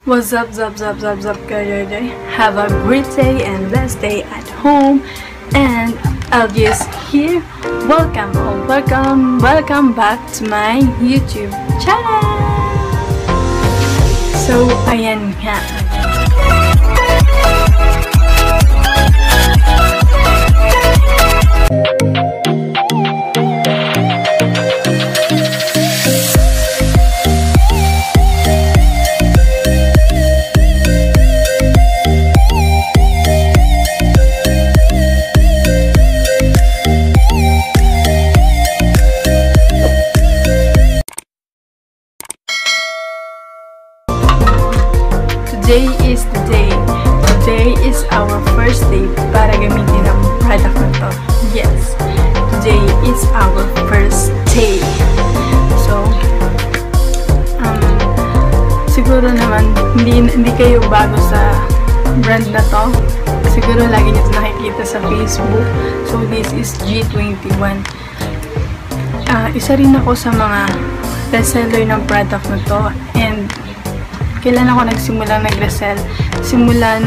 What's up, guys? Have a great day and blessed day at home. And I'll just here. Welcome back to my YouTube channel. So, ayan nga. Today is the day. Today is our first day para gamitin ang product na to. Yes, today is our first day. So, siguro naman hindi kayo bago sa brand na to. Siguro lagi niyo nakikita sa Facebook. So, this is G21. Isa rin ako sa mga bestseller ng product na to. And kailan ako nagsimula nag-resell? Simula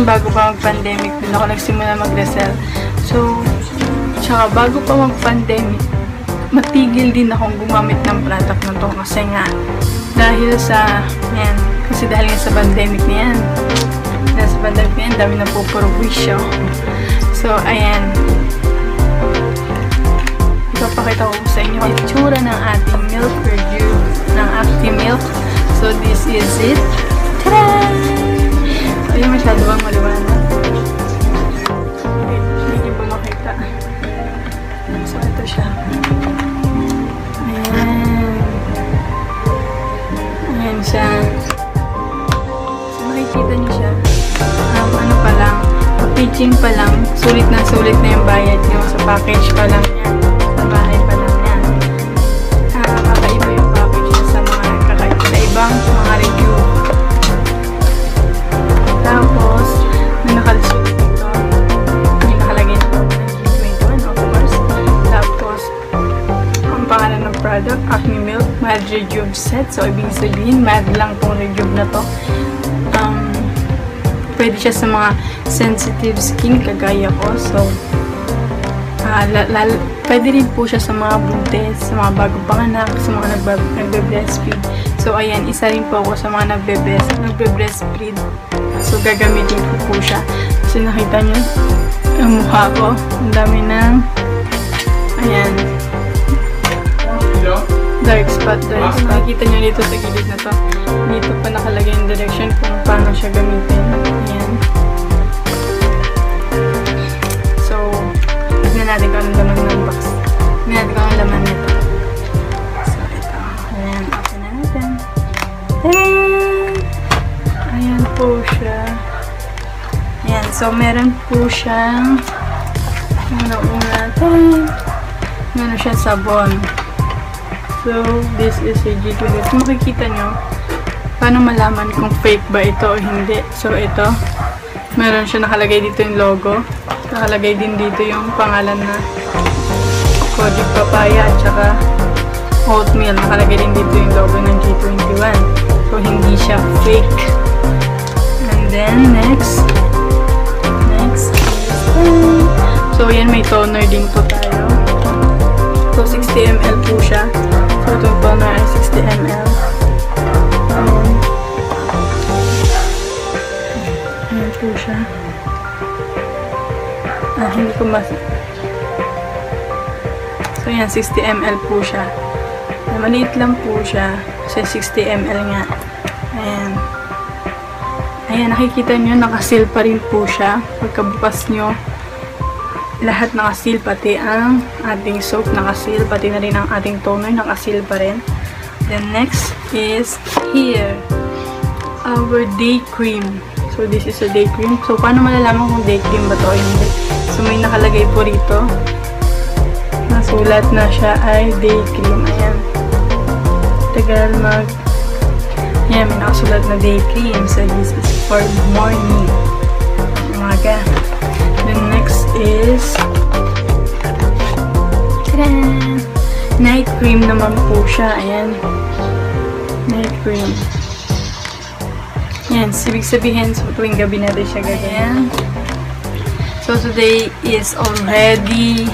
bago pa mag-pandemic, din ako nagsimula mag-resell. So, tsaka bago pa mag-pandemic, matigil din akong gumamit ng product na to kasi nga, dahil sa pandemic na yan. Dahil sa pandemic na yan, dami na po puro wisyo. So, ayan. Ipapakita ko sa inyo ang itsura ng ating milk review ng Actimilk. So, this is it. Ta-da! So, ayun, masyado bang maliwanag? Hindi niyo ba makita? So, ito siya. Ayan. Ayan siya. So, makikita niyo siya. Ano pa lang, packaging pa lang, sulit na yung bayad niyo. Sa package pa lang yan. Sa bahay pa lang yan. Kakaiba yung package niya sa ibang mga review. Tapos, may nakalisulit dito. May nakalagay na G21, of course. Tapos, ang pangalan ng product, Actimilk Mild Rejuve Set. So, ibig sabihin, mild lang tong rejuve na to. Pwede siya sa mga sensitive skin, kagaya ko. So, pwede rin po siya sa mga buntis, sa mga bagong panganak, sa mga nagbe-breastfeed. So, ayan, isa rin po ako sa mga nagbe-breastfeed. So, gagamitin ko po siya. Kasi nakita nyo, ang mukha ko, ang dami ng, ayan, dark spot. Nakikita nyo dito sa gilid na to. Dito pa nakalagay yung direction kung paano siya gamitin. Ayan. So, tignan natin kung anong laman ng box. Tignan natin kung anong laman nito. So, ito. Ayan, open na natin. Ayan! Ayan po siya. Ayan, so meron po siyang meron siyang sabon. So, this is a G21. Kung makikita nyo, paano malaman kung fake ba ito o hindi. So, ito. Meron siya nakalagay dito yung logo. Nakalagay din dito yung pangalan na Kojic Papaya at saka oatmeal. Nakalagay din dito yung logo ng G21. So, hindi siya fake. And then, next is so, yan, may toner din po tayo. So, 60 ml po siya. So, itong toner ay 60 ml. Ayan po siya. Hindi ko mas... So, yan, 60 ml po siya. Maliit lang po siya. Kasi 60 ml nga. Ayan. Ayan, nakikita nyo, nakasil pa rin po siya. Pagkabukas nyo, lahat nakasil, pati ang ating soap nakasil, pati na rin ang ating toner nakasil pa rin. Then next is here, our day cream. So this is a day cream. So paano malalaman kung day cream ba to o hindi? So may nakalagay po rito, nasulat na siya ay day cream. Ayan. Tagal ayan, may nakasulat na day cream. So this is for morning, umaga. Then next is night cream naman po siya. Ayan. Night cream. Yan, ibig sabihin, so tuwing gabi natin siya gagawin. So today is already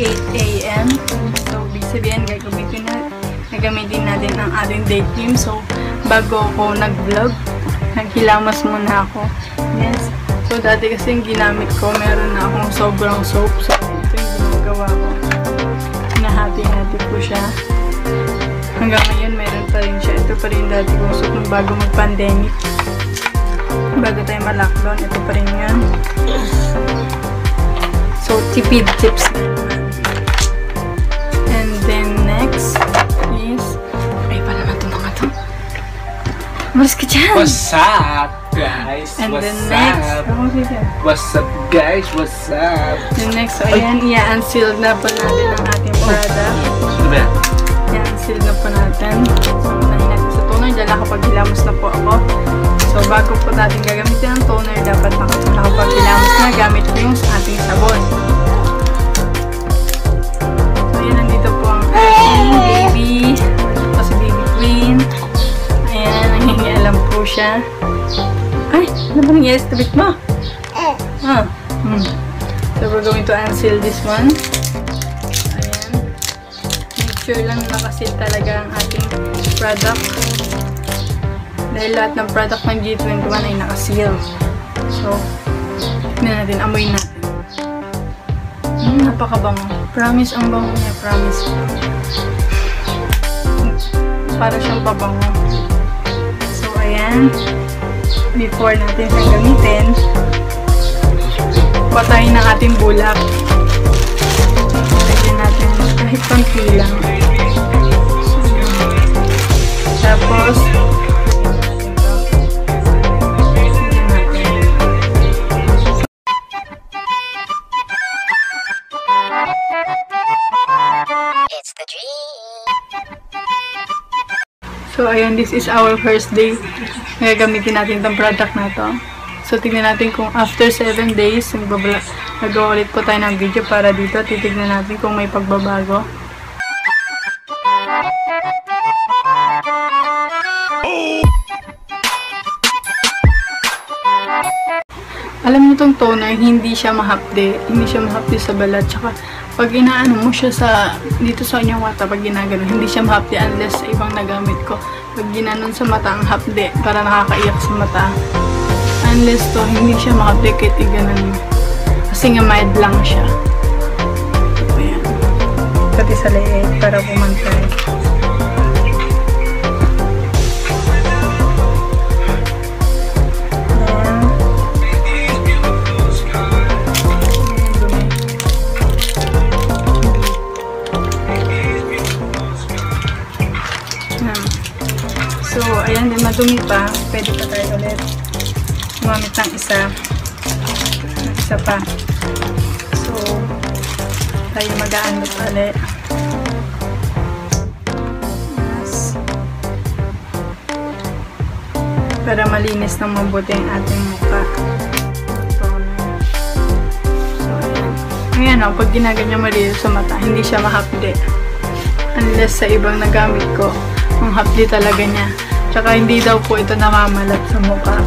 8 AM. So ibig sabihin, gagamitin natin ang ating day cream. So bago ako nag-vlog, naghilamas muna ako. Yes. So dati kasi yung ginamit ko, meron na akong sobrang soap. So ito yung ginagawa ko. Hinahati-hati ko siya. Hanggang ngayon, meron pa rin siya. Ito pa rin dati kong soap nung bago mag-pandemic. Bago tayo ma-lockdown, ito pa rin yan. So, tipid tips na naman. And then, next is... Ay, pa naman ito mga ito. Maris ka dyan! What's up, guys? And what's then next... up? Oh, what's up, guys? What's up? Then next, so ayan, i-unseal na po natin ang ating product. Ano ba yan? I-unseal na po natin. So, unahin natin sa toner dahil nakapaghilamos na po ako. So, bago po natin gagamitin ang toner, dapat nakapaghilamos na gamit ko yung ating sabon. So, ayan, nandito po ang ating baby. Ito si baby queen. Ayan, nangyayalam po siya. Ay, ano ba nangyayari sa tabit mo? So, we're going to unseal this one. Ayan. Make sure lang nakasil talaga ang ating product. Dahil lahat ng product ng G21 ay nakasil. So, tignan natin, amoy natin. Napakabango. Promise, ang bango niya. Promise. Para siyang pabango. So, ayan. Before natin siyang gamitin, patayin ng ating bulak. Lagyan natin kahit konti lang. Tapos, so, ayan, this is our first day. Gagamitin natin itong product na to. So, tignan natin kung after 7 days, nagawa ulit po tayo ng video para dito. Titignan natin kung may pagbabago. Alam niyo itong toner, hindi siya mahapde. Hindi siya mahapde sa balat. Tsaka, pag inaano mo siya dito sa inyong mata, pag ginagano, hindi siya mahapde unless sa ibang nagamit ko. Pag ginanon sa mata, ang hapde, para nakakaiyak sa mata. Unless to, hindi siya mahapde kahit iganon mo. Kasi nga mild lang siya. Ayan. Pati sa leeg, para pumantay. So, ayan din, madumi pa. Pwede pa tayo ulit gumamit ng isa pa. So, tayo mag-aanot ulit. Yes. Para malinis ng mabuti ang ating mukha. So, ayan o, pag ginaganyan mo rin sa mata, hindi siya mahapde. Unless sa ibang nagamit ko, ang hapdi talaga niya. Tsaka hindi daw po ito namamalat sa mukha.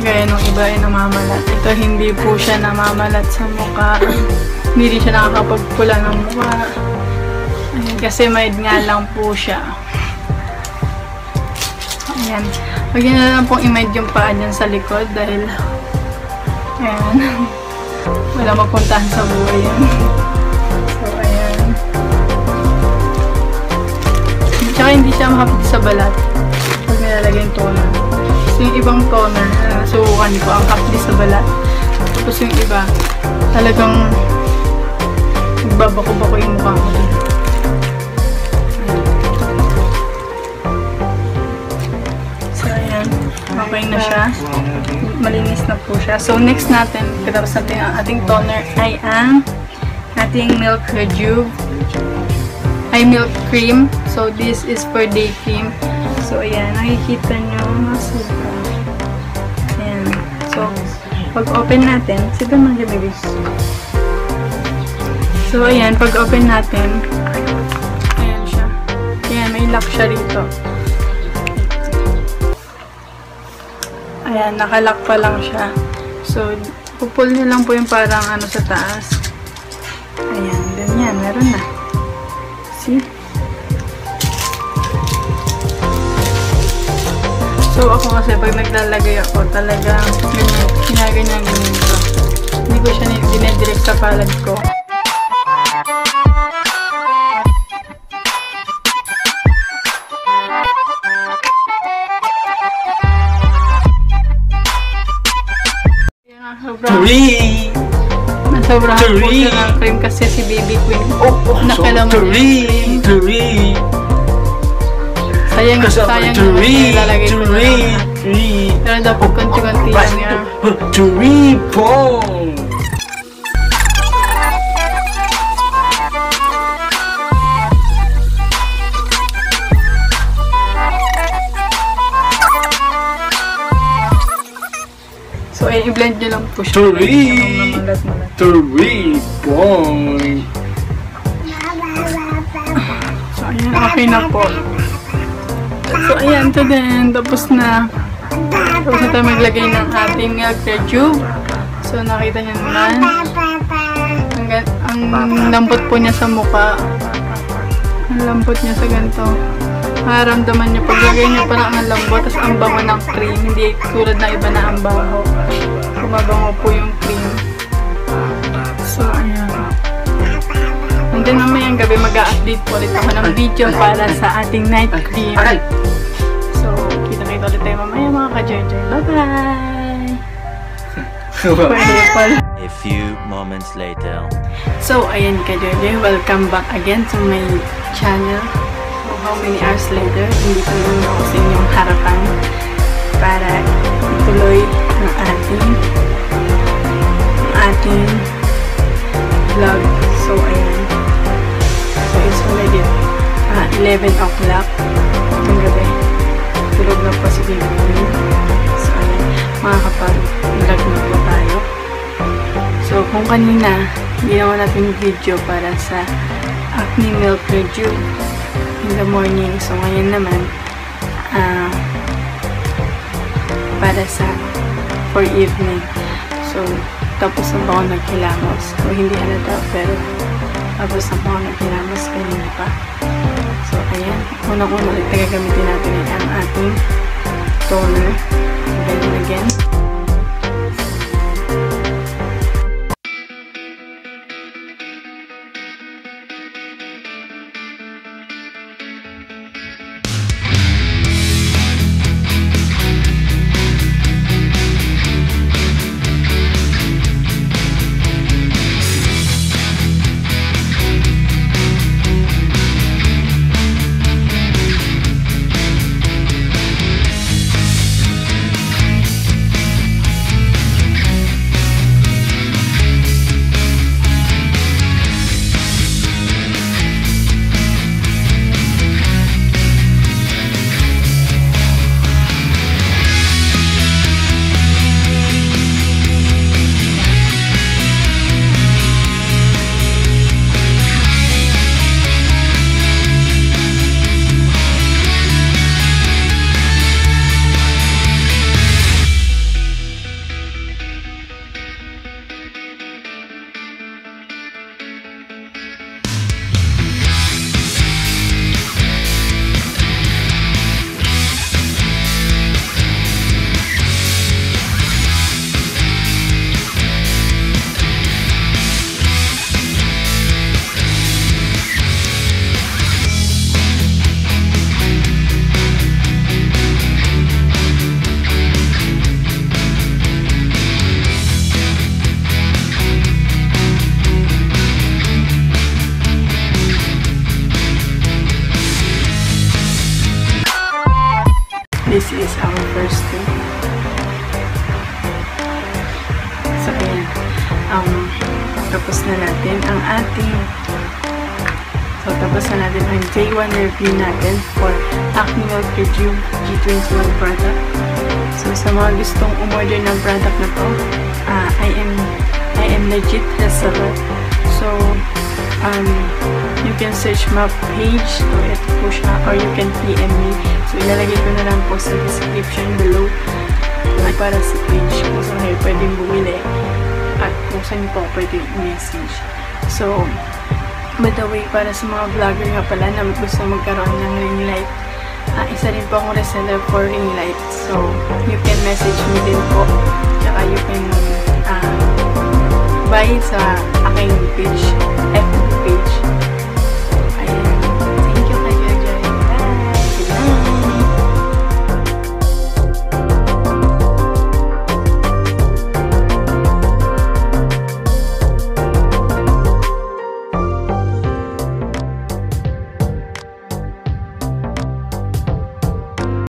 Kaya nung iba ay namamalat. Ito hindi po siya namamalat sa mukha. Hindi rin siya nakakapagpula ng mukha. Ayan, kasi mild nga lang po siya. Ayan. Huwag nyo na lang pong i-mild yung paa dyan sa likod dahil ayan. Wala mapuntahan sa buhay yan. So, ayan. Tsaka hindi siya mahapdi sa balat pag nilalagay yung toner. Kasi yung ibang toner, subukan ko, ang hapdi sa balat. Tapos yung iba, talagang nagbabako-bako yung mukha ko din. So, ayan. Okay na siya. Malinis na po siya. So, next natin, katapos natin ang ating toner ay ang ating milk rejuve. Ay, milk cream. So, this is for day cream. So, ayan. Nakikita nyo. Ayan. So, pag open natin, sige man dyan, baby. So, ayan. Pag open natin, ayan siya. Ayan, may lock siya rito. Ayan, nakalock pa lang siya. So, pupull nyo lang po yung parang ano sa taas. Ayan, ganyan. Meron na. See? So, ako kasi pag naglalagay ako, talagang ginaganyan ko. Hindi ko siya dinedirect sa palad ko. Sobrang po siya ng cream kasi si Baby Queen nakalaman yung cream. Sayang naman nilalagay ko na lang. Pero dapat konti-konti lang yan. So, i-blend nyo lang po siya. So, ayan, okay na po. So, ayan, ito din. Tapos na. Tapos na tayo maglagay ng ating clear tube. So, nakita nyo naman. Ang lambot po niya sa mukha. Ang lambot niya sa ganito. Maramdaman niyo, paglagay niyo pa lang ang lambot, tapos ang bango ng cream. Hindi tulad na iba na ang bango. Kumabango po yung cream. So, ayan. And then, mamayang gabi mag-a-update po ulit ako ng video para sa ating night cream. So, kita-kita ulit tayo mamaya mga ka-Joy-Joy. Bye-bye! A few moments later. So, ayan ka-Joy-Joy. Welcome back again to my channel. So, how many hours later, hindi ko naman ako sa inyong harapan para ituloy ang ating vlog. So, ayan. So, it's already 11 o'clock ng gabi. Tulog na po si Baby Queen. So, ayan. Makakapag-vlog na po tayo. So, kung kanina, ginawa natin video para sa acne milk review in the morning. So, ngayon naman, para sa for evening. So, tapos na po ako nagkilamos. So, hindi halata, pero tapos na po ako nagkilamos kanina pa. So, ayan. Unang-una ulit gagamitin natin ang ating toner. Again. This is our first day. So, ayan. Tapos na natin ang ating day 1 review natin for Acne Milk Review G21 product. So, sa mga gustong umorder ng product na to, I am legit reseller. So, you can search my page, so ito po siya, or you can PM me. So, ilalagay ko na lang po sa description below ay para sa page kung saan kayo pwedeng bumili at kung saan po pwedeng i-message. So, by the way, para sa mga vlogger nga pala na gusto magkaroon ng ring light, isa rin po akong reseller for ring light. So, you can message me din po. Tsaka you can buy sa aking page, FB